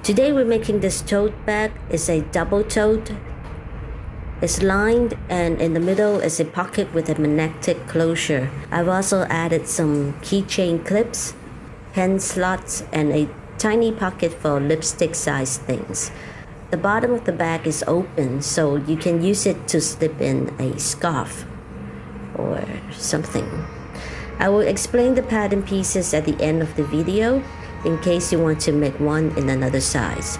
Today we're making this tote bag. It's a double tote. It's lined, and in the middle is a pocket with a magnetic closure. I've also added some keychain clips, pen slots, and a tiny pocket for lipstick sized things. The bottom of the bag is open, so you can use it to slip in a scarf or something. I will explain the pattern pieces at the end of the video in case you want to make one in another size.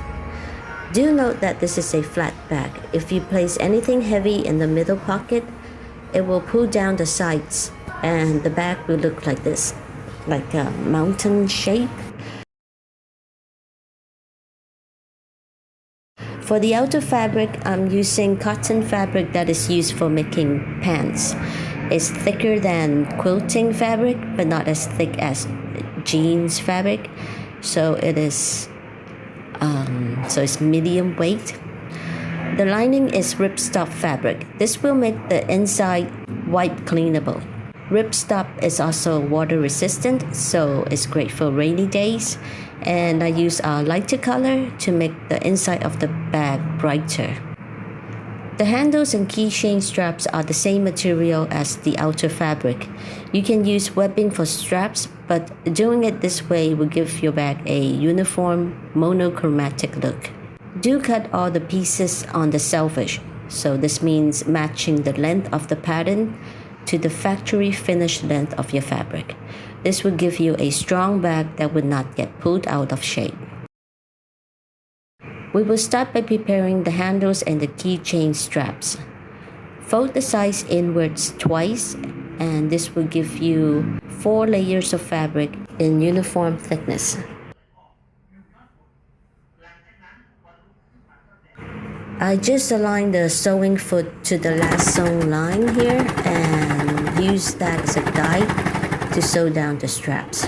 Do note that this is a flat bag. If you place anything heavy in the middle pocket, it will pull down the sides and the bag will look like this, like a mountain shape. For the outer fabric, I'm using cotton fabric that is used for making pants. It's thicker than quilting fabric, but not as thick as jeans fabric. So it's medium weight. The lining is ripstop fabric. This will make the inside wipe cleanable. Ripstop is also water resistant, so it's great for rainy days. And I use a lighter color to make the inside of the bag brighter. The handles and keychain straps are the same material as the outer fabric. You can use webbing for straps, but doing it this way will give your bag a uniform, monochromatic look. Do cut all the pieces on the selvage, so this means matching the length of the pattern to the factory finished length of your fabric. This will give you a strong bag that would not get pulled out of shape. We will start by preparing the handles and the keychain straps. Fold the sides inwards twice, and this will give you 4 layers of fabric in uniform thickness. I just aligned the sewing foot to the last sewn line here and use that as a guide to sew down the straps.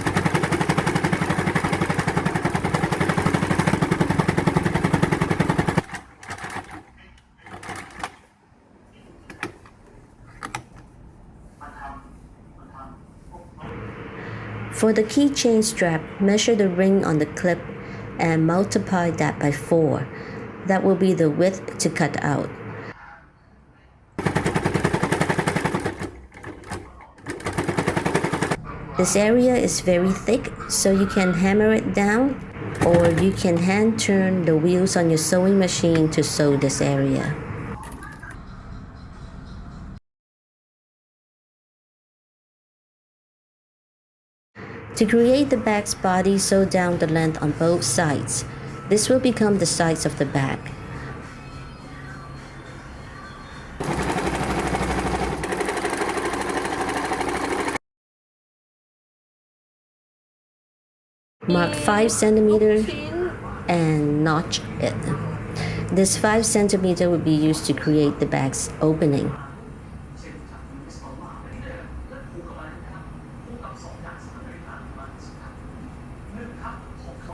For the keychain strap, measure the ring on the clip and multiply that by 4. That will be the width to cut out. This area is very thick, so you can hammer it down, or you can hand turn the wheels on your sewing machine to sew this area. To create the bag's body, sew down the length on both sides. This will become the sides of the bag. Mark 5 centimeters and notch it. This 5 centimeters will be used to create the bag's opening.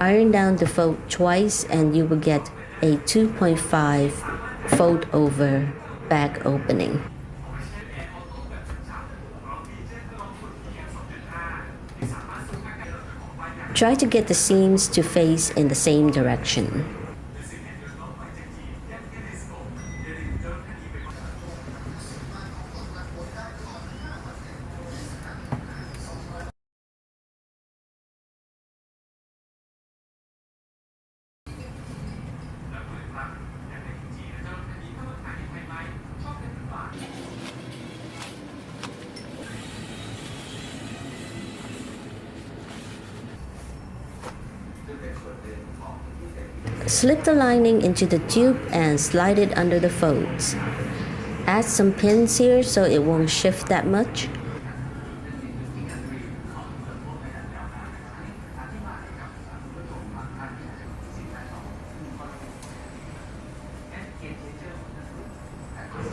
Iron down the fold twice and you will get a 2.5 fold over bag opening. Try to get the seams to face in the same direction. Slip the lining into the tube and slide it under the folds. Add some pins here so it won't shift that much.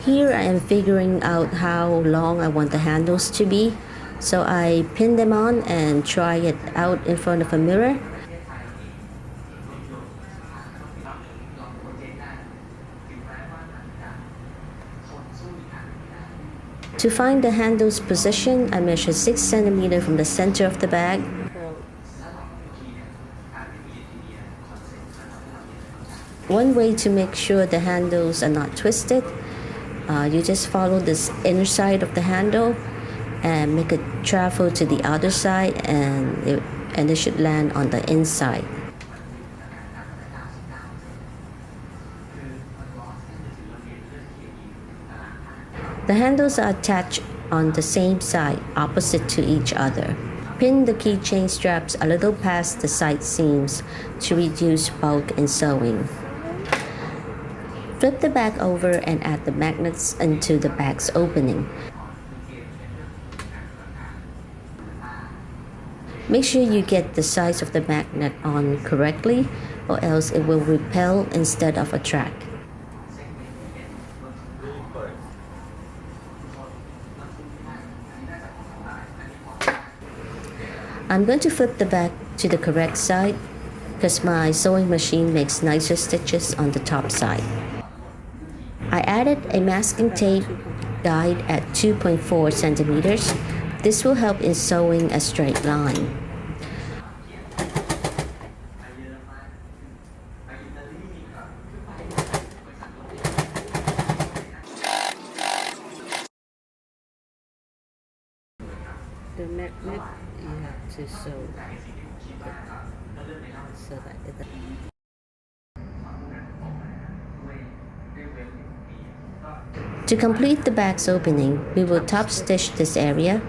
Here I am figuring out how long I want the handles to be, so I pin them on and try it out in front of a mirror. To find the handle's position, I measure 6 centimeters from the center of the bag. One way to make sure the handles are not twisted, you just follow this inner side of the handle and make it travel to the other side, and it should land on the inside. The handles are attached on the same side, opposite to each other. Pin the keychain straps a little past the side seams to reduce bulk in sewing. Flip the bag over and add the magnets into the bag's opening. Make sure you get the size of the magnet on correctly, or else it will repel instead of attract. I'm going to flip the bag to the correct side because my sewing machine makes nicer stitches on the top side. I added a masking tape guide at 2.4 centimeters. This will help in sewing a straight line. The magnet you have to sew so that it. To complete the bag's opening, we will top stitch this area.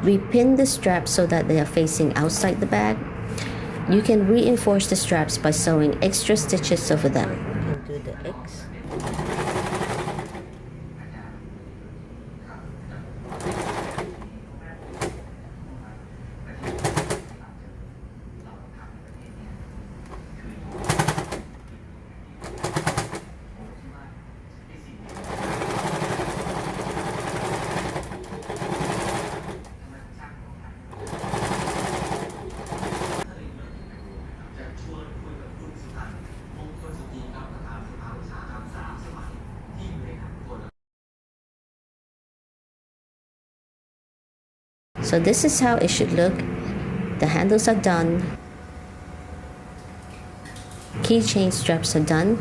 We pin the straps so that they are facing outside the bag. You can reinforce the straps by sewing extra stitches over them. You can do the X. So this is how it should look. The handles are done. Keychain straps are done.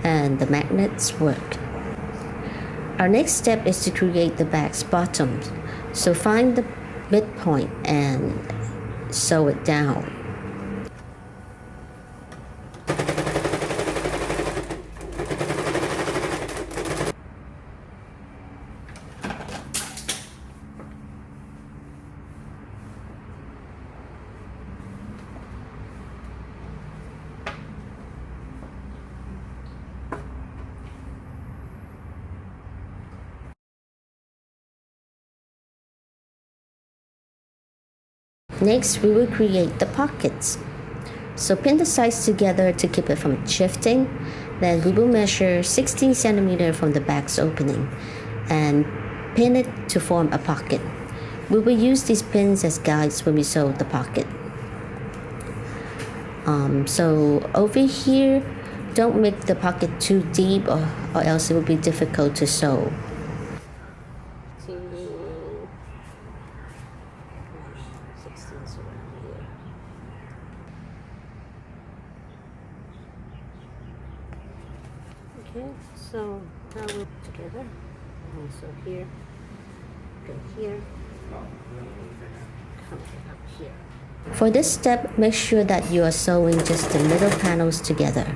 And the magnets work. Our next step is to create the bag's bottom. So find the midpoint and sew it down. Next, we will create the pockets. So pin the sides together to keep it from shifting. Then we will measure 16 centimeters from the bag's opening and pin it to form a pocket. We will use these pins as guides when we sew the pocket. So over here, don't make the pocket too deep or else it will be difficult to sew. Okay, so now we're together. So here, go here, come up here. For this step, make sure that you are sewing just the middle panels together.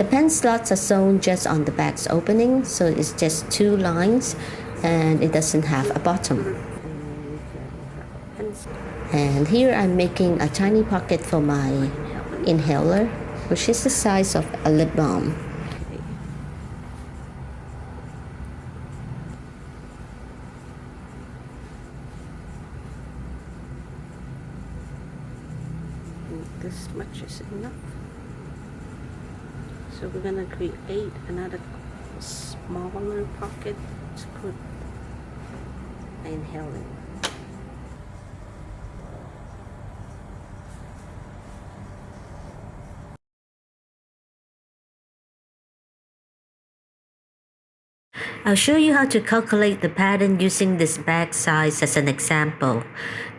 The pen slots are sewn just on the bag's opening, so it's just 2 lines and it doesn't have a bottom. And here I'm making a tiny pocket for my inhaler, which is the size of a lip balm. This much is enough. So we're gonna create another smaller pocket to put my inhaler. I'll show you how to calculate the pattern using this bag size as an example.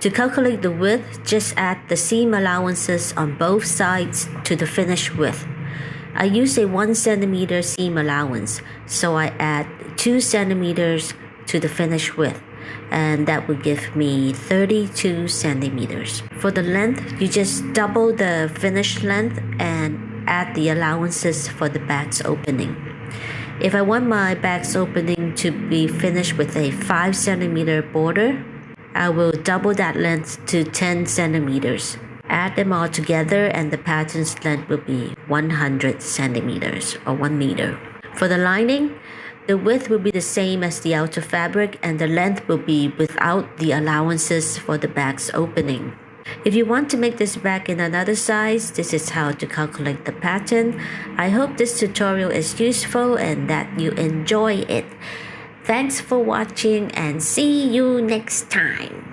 To calculate the width, just add the seam allowances on both sides to the finished width. I use a 1 centimeter seam allowance, so I add 2 centimeters to the finished width, and that would give me 32 centimeters. For the length, you just double the finished length and add the allowances for the bag's opening. If I want my bag's opening to be finished with a 5 centimeter border, I will double that length to 10 centimeters. Add them all together and the pattern's length will be 100 centimeters or 1 meter. For the lining, the width will be the same as the outer fabric and the length will be without the allowances for the bag's opening. If you want to make this bag in another size, this is how to calculate the pattern. I hope this tutorial is useful and that you enjoy it. Thanks for watching and see you next time.